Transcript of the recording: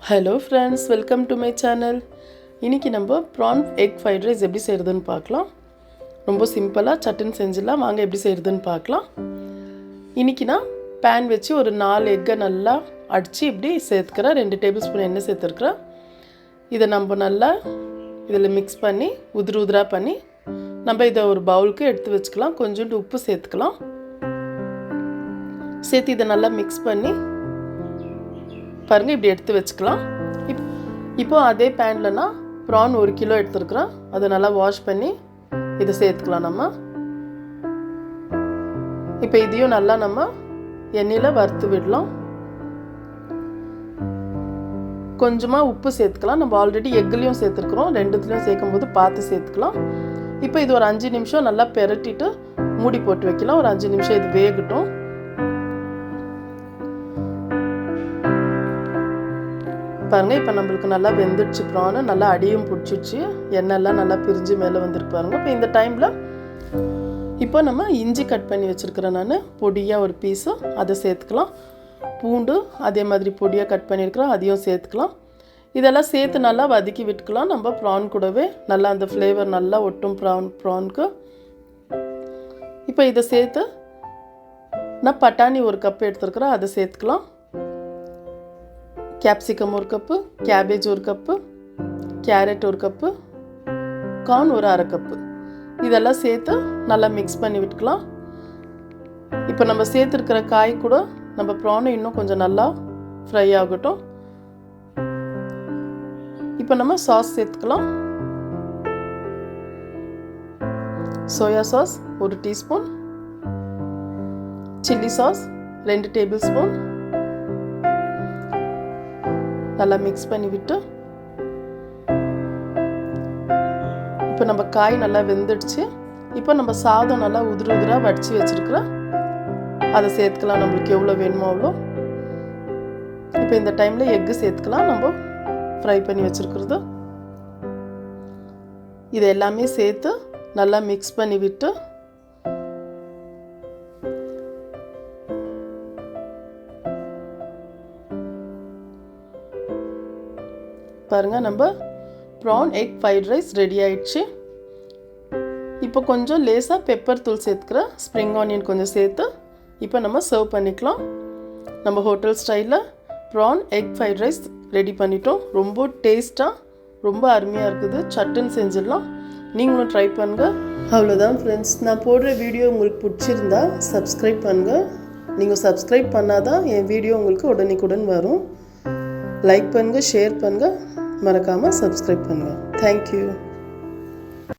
Hello friends, welcome to my channel. இன்றைக்கி நம்ம prawn egg fried rice எப்படி செய்கிறதுன்னு பார்க்கலாம். ரொம்ப சிம்பிளாக சட்டுன்னு செஞ்சிடலாம். வாங்க எப்படி செய்கிறதுன்னு பார்க்கலாம். இன்றைக்கி நான் பேன் வச்சு ஒரு 4 எக்கை நல்லா அடித்து இப்படி சேர்த்துக்கிறேன். 2 டேபிள் ஸ்பூன் எண்ணெய் சேர்த்துருக்குறேன். இதை நம்ம நல்லா இதில் மிக்ஸ் பண்ணி உதிராக பண்ணி நம்ம இதை ஒரு பவுலுக்கு எடுத்து வச்சுக்கலாம். கொஞ்சோண்டு உப்பு சேர்த்துக்கலாம். சேர்த்து இதை நல்லா மிக்ஸ் பண்ணி பாருங்கள், இப்படி எடுத்து வச்சுக்கலாம். இப்போ அதே பேனில் நான் ப்ரான் 1 கிலோ எடுத்துருக்குறேன். அதை நல்லா வாஷ் பண்ணி இதை சேர்த்துக்கலாம். நம்ம இப்போ இதையும் நல்லா நம்ம எண்ணெயில் வறுத்து விடலாம். கொஞ்சமாக உப்பு சேர்த்துக்கலாம். நம்ம ஆல்ரெடி எக்குலேயும் சேர்த்துருக்குறோம். 2துலேயும் சேர்க்கும்போது பார்த்து சேர்த்துக்கலாம். இப்போ இது ஒரு 5 நிமிஷம் நல்லா பெரட்டிட்டு மூடி போட்டு வைக்கலாம். ஒரு 5 நிமிஷம் இது வேகட்டும். பாருங்கள், இப்போ நம்மளுக்கு நல்லா வெந்துடுச்சு. ப்ரானு நல்லா அடியும் பிடிச்சிடுச்சு. எண்ணெய்லாம் நல்லா பிரிஞ்சு மேலே வந்துருக்கு பாருங்கள். இப்போ இந்த டைமில் இப்போ நம்ம இஞ்சி கட் பண்ணி வச்சுருக்கிறேன். நான் பொடியாக ஒரு பீஸு அதை சேர்த்துக்கலாம். பூண்டு அதே மாதிரி பொடியாக கட் பண்ணியிருக்கிறேன், அதையும் சேர்த்துக்கலாம். இதெல்லாம் சேர்த்து நல்லா வதக்கி விட்டுக்கலாம். நம்ம ப்ரான் கூடவே நல்லா அந்த ஃப்ளேவர் நல்லா ஒட்டும் ப்ரானுக்கு. இப்போ இதை சேர்த்து நான் பட்டாணி 1 கப் எடுத்துருக்குறேன், அதை சேர்த்துக்கலாம். Capsicum 1 cup, cabbage 1 cup, carrot 1 cup, corn ஒரு 1/2 கப்பு. இதெல்லாம் சேர்த்து நல்லா மிக்ஸ் பண்ணி விட்டுக்கலாம். இப்போ நம்ம சேர்த்துருக்கிற காய் கூட நம்ம ப்ரானை இன்னும் கொஞ்சம் நல்லா ஃப்ரை ஆகட்டும். இப்போ நம்ம சாஸ் சேர்த்துக்கலாம். Soya sauce 1 teaspoon, chilli sauce 2 table spoon. நல்லா மிக்ஸ் பண்ணி விட்டு இப்போ நம்ம காய் நல்லா வெந்துடுச்சு. இப்போ நம்ம சாதம் நல்லா உதிராக வடித்து வச்சுருக்குறோம், அதை சேர்த்துக்கலாம். நம்மளுக்கு எவ்வளோ வேணுமோ அவ்வளோ. இப்போ இந்த டைமில் எக்கு சேர்த்துக்கலாம். நம்ம ஃப்ரை பண்ணி வச்சுருக்குறது இது எல்லாமே சேர்த்து நல்லா மிக்ஸ் பண்ணி விட்டு பாருங்கள், நம்ம prawn egg fried rice ready ஆயிடுச்சு. இப்போ கொஞ்சம் லேசாக பெப்பர் தூள் சேர்த்துக்கிறேன், ஸ்ப்ரிங் ஆனியன் கொஞ்சம் சேர்த்து இப்போ நம்ம சர்வ் பண்ணிக்கலாம். நம்ம ஹோட்டல் ஸ்டைலில் prawn egg fried rice ready பண்ணிட்டோம். ரொம்ப டேஸ்ட்டாக ரொம்ப அருமையாக இருக்குது. சட்டுன்னு செஞ்சிடலாம். நீங்களும் ட்ரை பண்ணுங்கள். அவ்வளோதான் ஃப்ரெண்ட்ஸ். நான் போடுற வீடியோ உங்களுக்கு பிடிச்சிருந்தா சப்ஸ்கிரைப் பண்ணுங்கள். நீங்கள் சப்ஸ்கிரைப் பண்ணால் தான் என் வீடியோ உங்களுக்கு உடனுக்குடன் வரும். லைக் பண்ணுங்கள், ஷேர் பண்ணுங்கள், மறக்காமல் சப்ஸ்கிரைப் பண்ணுங்கள். தேங்க்யூ.